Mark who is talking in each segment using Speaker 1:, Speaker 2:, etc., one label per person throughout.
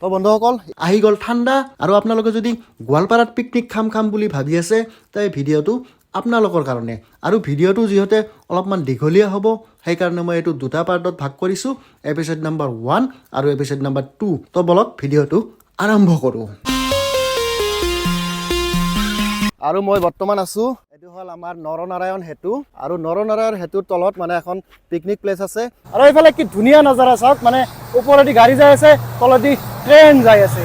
Speaker 1: তো বন্ধুসকল আহি গ'ল ঠাণ্ডা আৰু আপোনালোকে যদি গোৱালপাৰাত পিকনিক খাম বুলি ভাবি আছে তাই ভিডিঅ'টো আপোনালোকৰ কাৰণে আৰু ভিডিঅ'টো যিহেতু অলপমান দীঘলীয়া হ'ব সেইকাৰণে মই এইটো দুটা পাৰ্টত ভাগ কৰিছোঁ এপিছড নম্বৰ 1 আৰু এপিছড নম্বৰ 2 তো বলক ভিডিঅ'টো আৰম্ভ কৰোঁ আৰু মই বৰ্তমান আছো এটো হল আমাৰ নৰনাৰায়ণ হেতু আৰু নৰনাৰায়ণ হেতুৰ তলত মানে এখন পিকনিক প্লেস আছে আৰু এইফালে কি ধুনীয়া নজাৰা চাওক মানে ওপৰেদি গাড়ী যাই আছে তলেদি ট্ৰেইন যাই আছে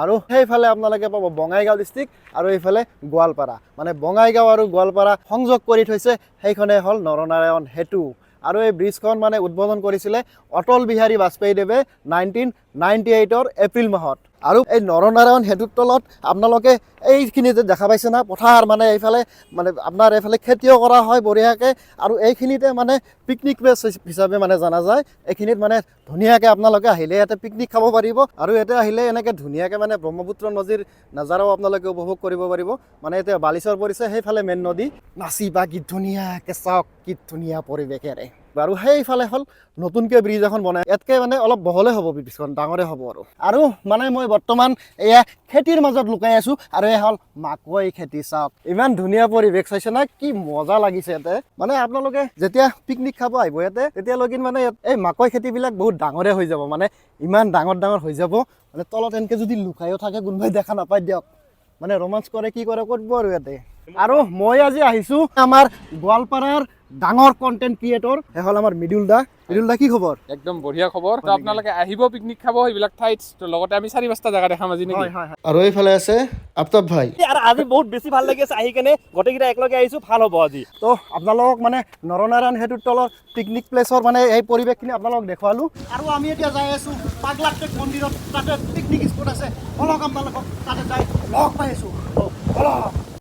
Speaker 1: আৰু সেইফালে আপোনালোকে পাব বঙাইগাঁও ডিস্ট্ৰিক্ট আৰু এইফালে গোৱালপাৰা মানে বঙাইগাঁও আৰু গোৱালপাৰা সংযোগ কৰি থৈছে সেইখনে হল নৰনাৰায়ণ হেতু আৰু এই ব্ৰিজখন মানে উদ্বোধন কৰিছিলে অটল বিহাৰী বাজপেয়ী দেৱে 1998 এপ্ৰিল মাহত আৰু এই নৰনাৰায়ণ হেতুৰ তলত আপোনালোকে এইখিনিতে দেখা পাইছে না পথাৰ মানে এইফালে মানে আপোনাৰ এইফালে খেতিও কৰা হয় বঢ়িয়াকে আৰু এইখিনিতে মানে পিকনিক প্লেস হিচাপে মানে জানা যায় এইখিনিত মানে ধুনীয়াকে আপোনালোকে আহিলে ইয়াতে পিকনিক খাব পাৰিব আৰু ইয়াতে আহিলে এনেকে ধুনীয়াকে মানে ব্ৰহ্মপুত্ৰ নদীৰ নজাৰাও আপোনালোকে উপভোগ কৰিব পাৰিব মানে এতিয়া বালিচৰ পৰিছে সেইফালে মেইন নদী নাচিবা কি ধুনীয়াকে চাওক কি ধুনীয়া পৰিৱেশেৰে আৰু সেইফালে হল নতুনকে ব্ৰিজ এখন বনাই ইয়াতকে মানে অলপ বহলে হ'ব ব্ৰিজখন ডাঙৰে হ'ব আৰু মানে মই বৰ্তমান এয়া খেতিৰ মাজত লুকাই আছো আৰু এই হল মাকৈ খেতি চাওক ইমান ধুনীয়া পৰিৱেশ চাইছে না কি মজা লাগিছে ইয়াতে মানে আপোনালোকে যেতিয়া পিকনিক খাব আহিব ইয়াতে তেতিয়া লগিন মানে এই মাকৈ খেতিবিলাক বহুত ডাঙৰে হৈ যাব মানে ইমান ডাঙৰ হৈ যাব মানে তলত এনেকে যদি লুকাইও থাকে কোনোবাই দেখা নাপায় দিয়ক মানে ৰোমাঞ্চ কৰে কি কৰে কৰিব আৰু ইয়াতে আৰু মই আজি আহিছো আমাৰ গোৱালপাৰাৰ ডাঙৰ কন্টেন্ট ক্ৰিয়েটৰ হে হল আমাৰ মৃদুল দা কি খবৰ
Speaker 2: একদম বঢ়িয়া খবৰ তো আপোনালোকে আহিব পিকনিক খাব এইবিলাক ঠাইত তো লগতে আমি 4-5টা জায়গা দেখাম আজি নেকি
Speaker 1: আৰু এইফালে আছে আফতাব ভাই
Speaker 3: আৰু আজি বহুত বেছি ভাল লাগি আছে আহি কেনে গোটেইকেইটা একলগে আহিছো ভাল হ'ব আজি
Speaker 1: তো আপোনালোকক মানে নৰনাৰায়ণ হেতুৰ তলৰ পিকনিক প্লেসৰ মানে এই পৰিৱেশখিনি আপোনালোকক দেখুৱালো আৰু আমি এতিয়া যাই আছো পাগলাটেক মন্দিৰত তাতে পিকনিক স্পট আছে অলক আপোনালোকক তাতে যাই লগ পাই আছো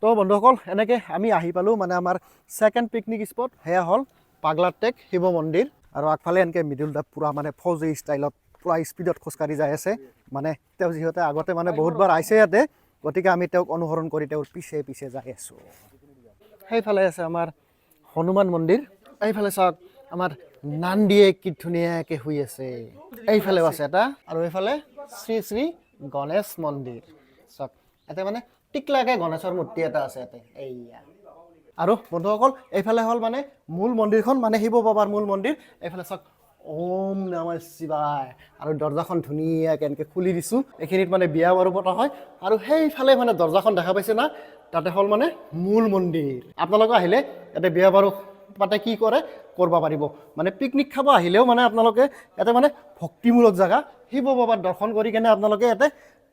Speaker 1: তো বন্ধুসকল এনেকে আমি আহি পালো মানে আমাৰ সেকেন্ড পিকনিক স্পট হেয়া হল পাগলাটেক শিৱ মন্দিৰ আৰু আগফালে এনেকে মিডল দা পুৰা মানে ফৌজি ষ্টাইলত পুৰা স্পীডত খোজকাঢ়ি যাই আছে মানে তেওঁ যিহেতু আগতে মানে বহুতবাৰ আহিছে ইয়াতে গতিকে আমি তেওঁক অনুসৰণ কৰি তেওঁৰ পিছে যাই আছো সেইফালে আছে আমাৰ হনুমান মন্দিৰ এইফালে চাওক আমাৰ নান্দিয়ে কি ধুনীয়াকে শুই আছে এইফালেও আছে এটা আৰু এইফালে শ্ৰী গণেশ মন্দিৰ চাওক ইয়াতে মানে টিকলাকে গণেশৰ মূৰ্তি এটা আছে ইয়াতে এইয়া আৰু বন্ধুসকল এইফালে হল মানে মূল মন্দিৰখন মানে শিৱ বাবাৰ মূল মন্দিৰ এইফালে চাওক ওম নমঃ শিৱায় আৰু দৰ্জাখন ধুনীয়াকৈ এনেকৈ খুলি দিছোঁ এইখিনিত মানে বিয়া বাৰু পতা হয় আৰু সেইফালে মানে দৰ্জাখন দেখা পাইছে না তাতে হল মানে মূল মন্দিৰ আপোনালোকে আহিলে ইয়াতে বিয়া বাৰু পাতে কি কৰে কৰিব পাৰিব মানে পিকনিক খাব আহিলেও মানে আপোনালোকে ইয়াতে মানে ভক্তিমূলক জেগা শিৱ বাবাৰ দৰ্শন কৰি কেনে আপোনালোকে ইয়াতে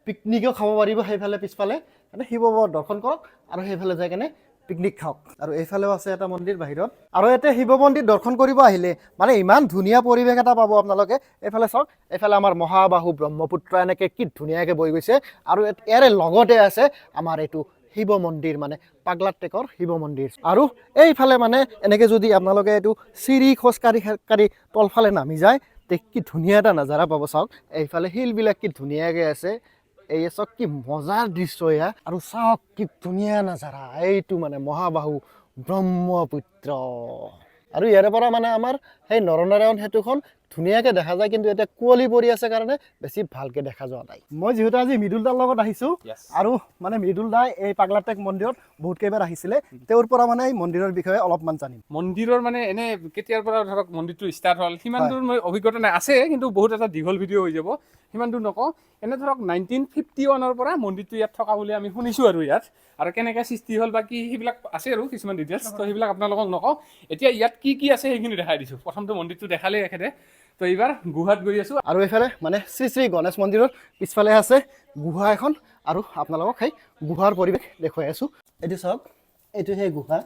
Speaker 1: পিকনিকো খাব পাৰিব সেইফালে পিছফালে মানে শিৱ বাবাৰ দৰ্শন কৰক আৰু সেইফালে যাই কেনে পিকনিক খাওক আৰু এইফালেও আছে এটা মন্দিৰ বাহিৰত আৰু ইয়াতে শিৱ মন্দিৰ দৰ্শন কৰিব আহিলে মানে ইমান ধুনীয়া পৰিৱেশ এটা পাব আপোনালোকে এইফালে চাওক এইফালে আমাৰ মহাবাহু ব্ৰহ্মপুত্ৰ এনেকৈ কি ধুনীয়াকৈ বৈ গৈছে আৰু ইয়াৰে লগতে আছে আমাৰ এইটো শিৱ মন্দিৰ মানে পাগলাটেকৰ শিৱ মন্দিৰ আৰু এইফালে মানে এনেকৈ যদি আপোনালোকে এইটো চিৰি খোজকাঢ়ি তলফালে নামি যায় তে কি ধুনীয়া এটা নজাৰা পাব চাওক এইফালে শিলবিলাক কি ধুনীয়াকৈ আছে এই চাওক কি মজাৰ দৃশ্য এয়া আৰু চাওক কি ধুনীয়া নজাৰা এইটো মানে মহাবাহু ব্ৰহ্মপুত্ৰ আৰু ইয়াৰে পৰা মানে আমাৰ সেই নৰনাৰায়ণ সেতুখন ধুনীয়াকৈ দেখা যায় কিন্তু এতিয়া কুঁৱলী পৰি আছে কাৰণে বেছি ভালকৈ দেখা যোৱা নাই মই যিহেতু আজি মৃদুল দাৰ লগত আহিছোঁ আৰু মানে মৃদুল দাই এই পাগলাটেক মন্দিৰত বহুত কেইবাৰ আহিছিলে তেওঁৰ পৰা মানে এই মন্দিৰৰ বিষয়ে অলপমান জানিম
Speaker 2: মন্দিৰৰ মানে এনে কেতিয়াৰ পৰা ধৰক মন্দিৰটো ষ্টাৰ্ট হ'ল সিমান দূৰ মই অভিজ্ঞতা নাই আছে কিন্তু বহুত এটা দীঘল ভিডিঅ' হৈ যাব সিমান দূৰ নকওঁ এনে ধৰক 1951 পৰা মন্দিৰটো ইয়াত থকা বুলি আমি শুনিছোঁ আৰু ইয়াত আৰু কেনেকৈ সৃষ্টি হ'ল বা কি সেইবিলাক আছে আৰু কিছুমান ডিটেইলছ তো সেইবিলাক আপোনালোকক নকওঁ এতিয়া ইয়াত কি আছে সেইখিনি দেখাই দিছোঁ প্ৰথমটো মন্দিৰটো দেখালে এখেতে তো এইবাৰ গুহাত গৈ আছোঁ
Speaker 1: আৰু এইফালে মানে শ্ৰী গণেশ মন্দিৰৰ পিছফালে আছে গুহা এখন আৰু আপোনালোকক সেই গুহাৰ পৰিৱেশ দেখুৱাই আছোঁ এইটো চাওক এইটো সেই গুহা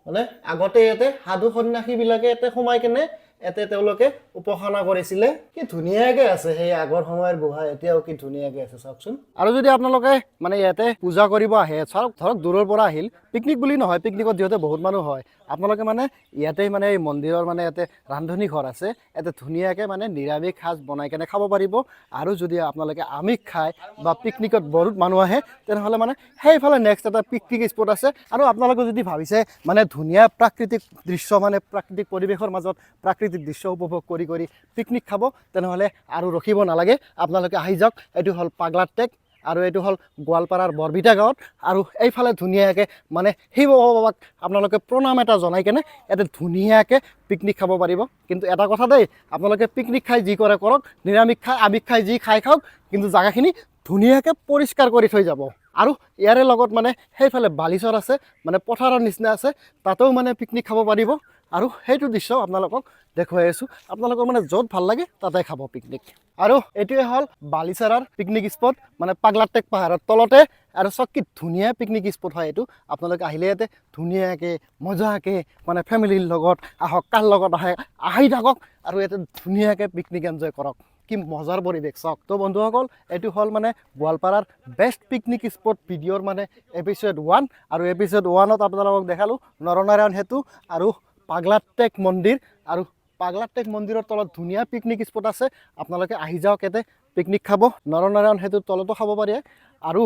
Speaker 1: মানে আগতে ইয়াতে সাধু সন্যাসীবিলাকে ইয়াতে সোমাই কেনে ইয়াতে তেওঁলোকে উপাসনা কৰিছিলে কি ধুনীয়াকৈ আছে সেই আগৰ সময়ৰ গুহা এতিয়াও কি ধুনীয়াকৈ আছে চাওকচোন আৰু যদি আপোনালোকে মানে ইয়াতে পূজা কৰিব আহে চাওক ধৰক দূৰৰ পৰা আহিল পিকনিক বুলি নহয়, পিকনিকত যিহেতু বহুত মানুহ হয়, আপোনালোকে মানে ইয়াতে মানে এই মন্দিৰৰ মানে ইয়াতে ৰান্ধনি ঘৰ আছে, ইয়াতে ধুনীয়াকৈ মানে নিৰামিষ সাজ বনাই কেনে খাব পাৰিব। আৰু যদি আপোনালোকে আমিষ খায় বা পিকনিকত বহুত মানুহ আহে তেনেহ'লে মানে সেইফালে নেক্সট এটা পিকনিক স্পট আছে। আৰু আপোনালোকে যদি ভাবিছে মানে ধুনীয়া প্ৰাকৃতিক দৃশ্য মানে প্ৰাকৃতিক পৰিৱেশৰ মাজত প্ৰাকৃতিক দৃশ্য উপভোগ কৰি পিকনিক খাব তেনেহ'লে আৰু ৰখিব নালাগে, আপোনালোকে আহি যাওক। এইটো হ'ল পাগলাৰটেক আৰু এইটো হ'ল গোৱালপাৰাৰ বৰবিটা গাঁৱত। আৰু এইফালে ধুনীয়াকৈ মানে শিৱ বাবাক আপোনালোকে প্ৰণাম এটা জনাই কেনে ইয়াতে ধুনীয়াকৈ পিকনিক খাব পাৰিব। কিন্তু এটা কথা দেই, আপোনালোকে পিকনিক খাই যি কৰে কৰক, নিৰামিষ খাই আমিষ খাই যি খাই খাওক, কিন্তু জাগাখিনি ধুনীয়াকৈ পৰিষ্কাৰ কৰি থৈ যাব। আৰু ইয়াৰে লগত মানে সেইফালে বালিচৰ আছে, মানে পথাৰৰ নিচিনা আছে, তাতেও মানে পিকনিক খাব পাৰিব। আৰু সেইটো দৃশ্য আপোনালোকক দেখুৱাই আছোঁ, আপোনালোকৰ মানে য'ত ভাল লাগে তাতে খাব পিকনিক। আৰু এইটোৱে হ'ল বালিচাৰাৰ পিকনিক স্পট, মানে পাগলাৰটেক পাহাৰৰ তলতে। আৰু চব কি ধুনীয়া পিকনিক স্পট হয় এইটো, আপোনালোকে আহিলে ইয়াতে ধুনীয়াকৈ মজাকৈ মানে ফেমিলিৰ লগত আহক, কাৰ লগত আহি থাকক আৰু ইয়াতে ধুনীয়াকৈ পিকনিক এনজয় কৰক। কি মজাৰ পৰিৱেশ চাওক। তো বন্ধুসকল, এইটো হ'ল মানে গোৱালপাৰাৰ বেষ্ট পিকনিক স্পট ভিডিঅ'ৰ মানে এপিছ'ড 1। আৰু এপিছ'ড 1ত আপোনালোকক দেখালোঁ নৰনাৰায়ণ সেতু আৰু পাগলাৰটেক মন্দিৰ। আৰু পাগলাৰটেক মন্দিৰৰ তলত ধুনীয়া পিকনিক স্পট আছে, আপোনালোকে আহি যাওক ইয়াতে পিকনিক খাব। নৰনাৰায়ণ সেতুৰ তলতো খাব পাৰে। আৰু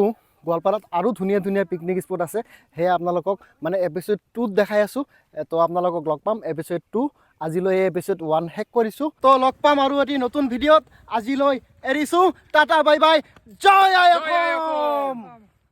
Speaker 1: গোৱালপাৰাত আৰু ধুনীয়া ধুনীয়া পিকনিক স্পট আছে, সেয়া আপোনালোকক মানে এপিছ'ড 2ত দেখাই আছোঁ। তো আপোনালোকক লগ পাম এপিছ'ড 2। আজিলৈ এই এপিছ'ড 1 শেষ কৰিছোঁ। তো লগ পাম আৰু এটি নতুন ভিডিঅ'ত। আজিলৈ এৰিছোঁ, টাটা বাই বাই, জয় আই অসম।